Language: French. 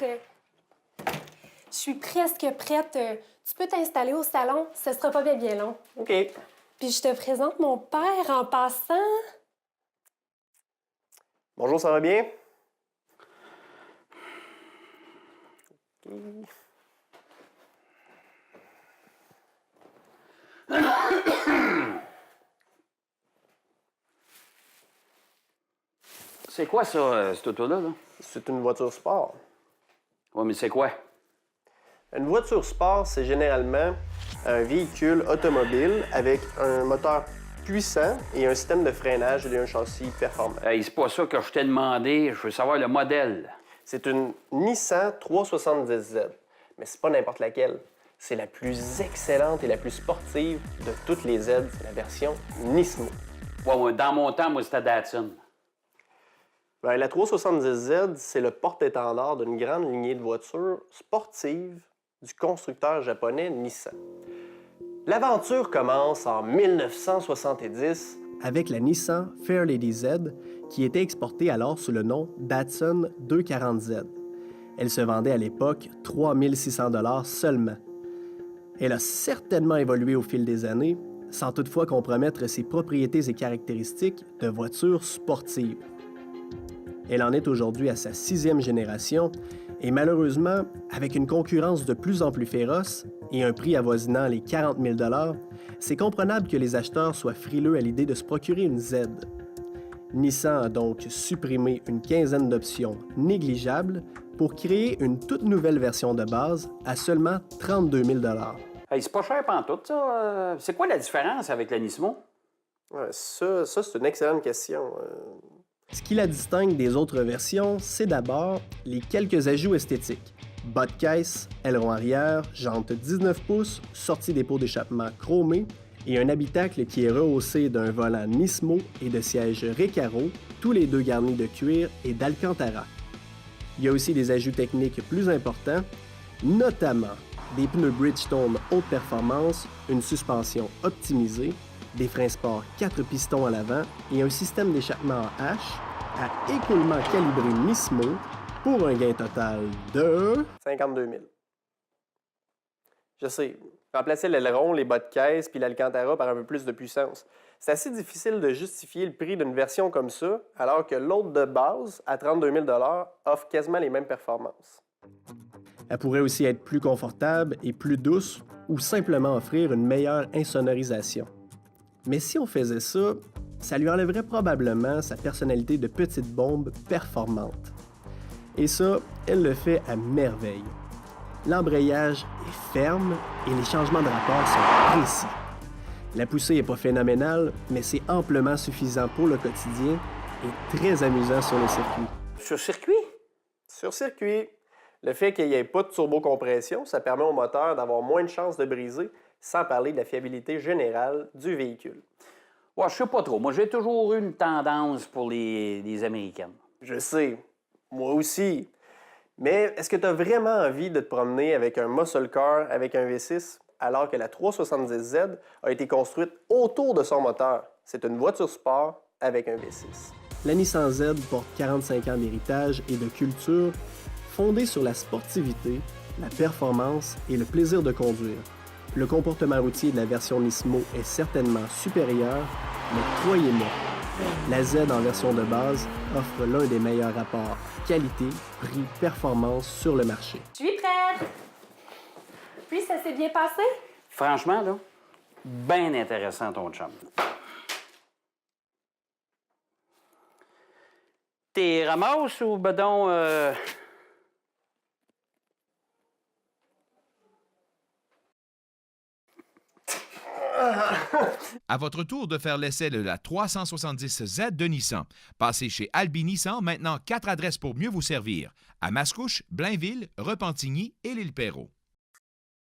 Je suis presque prête. Tu peux t'installer au salon, ce sera pas bien long. OK. Puis je te présente mon père en passant. Bonjour, ça va bien? OK. C'est quoi ça, cette auto-là? Là? C'est une voiture sport. Ouais, mais c'est quoi? Une voiture sport, c'est généralement un véhicule automobile avec un moteur puissant et un système de freinage et un châssis performant. Hey, c'est pas ça que je t'ai demandé. Je veux savoir le modèle. C'est une Nissan 370Z, mais c'est pas n'importe laquelle. C'est la plus excellente et la plus sportive de toutes les Z, c'est la version Nismo. Ouais, dans mon temps, moi, c'était Datsun. Ben, la 370Z, c'est le porte-étendard d'une grande lignée de voitures sportives du constructeur japonais Nissan. L'aventure commence en 1970 avec la Nissan Fairlady Z, qui était exportée alors sous le nom Datsun 240Z. Elle se vendait à l'époque 3 600 $ seulement. Elle a certainement évolué au fil des années, sans toutefois compromettre ses propriétés et caractéristiques de voiture sportive. Elle en est aujourd'hui à sa 6e génération et malheureusement, avec une concurrence de plus en plus féroce et un prix avoisinant les 40 000 $, c'est comprenable que les acheteurs soient frileux à l'idée de se procurer une Z. Nissan a donc supprimé une quinzaine d'options négligeables pour créer une toute nouvelle version de base à seulement 32 000 $. Hey, c'est pas cher pantoute, ça. C'est quoi la différence avec la Nismo? Ouais, ça c'est une excellente question. Ce qui la distingue des autres versions, c'est d'abord les quelques ajouts esthétiques. Bas de caisse, aileron arrière, jantes 19 pouces, sortie des pots d'échappement chromés et un habitacle qui est rehaussé d'un volant Nismo et de sièges Recaro, tous les deux garnis de cuir et d'Alcantara. Il y a aussi des ajouts techniques plus importants, notamment des pneus Bridgestone haute performance, une suspension optimisée, des freins sport 4 pistons à l'avant et un système d'échappement en H à écoulement calibré Nismo pour un gain total de 52 000. Je sais, remplacer l'aileron, les bas de caisse puis l'Alcantara par un peu plus de puissance. C'est assez difficile de justifier le prix d'une version comme ça, alors que l'autre de base, à 32 000 $, offre quasiment les mêmes performances. Elle pourrait aussi être plus confortable et plus douce ou simplement offrir une meilleure insonorisation. Mais si on faisait ça, ça lui enlèverait probablement sa personnalité de petite bombe performante. Et ça, elle le fait à merveille. L'embrayage est ferme et les changements de rapport sont précis. La poussée n'est pas phénoménale, mais c'est amplement suffisant pour le quotidien et très amusant sur le circuit. Sur circuit? Sur circuit, le fait qu'il n'y ait pas de turbocompression, ça permet au moteur d'avoir moins de chances de briser, sans parler de la fiabilité générale du véhicule. Ouais, je sais pas trop. Moi, j'ai toujours eu une tendance pour les Américaines. Je sais, moi aussi. Mais est-ce que tu as vraiment envie de te promener avec un muscle car avec un V6 alors que la 370Z a été construite autour de son moteur? C'est une voiture sport avec un V6. La Nissan Z porte 45 ans d'héritage et de culture fondée sur la sportivité, la performance et le plaisir de conduire. Le comportement routier de la version Nismo est certainement supérieur, mais croyez-moi, la Z en version de base offre l'un des meilleurs rapports qualité-prix-performance sur le marché. Je suis prête! Puis, ça s'est bien passé? Franchement, là, bien intéressant ton chum. T'es ramasse ou bedon... À votre tour de faire l'essai de la 370Z de Nissan. Passez chez Albi Nissan, maintenant 4 adresses pour mieux vous servir. À Mascouche, Blainville, Repentigny et l'Île-Perrot.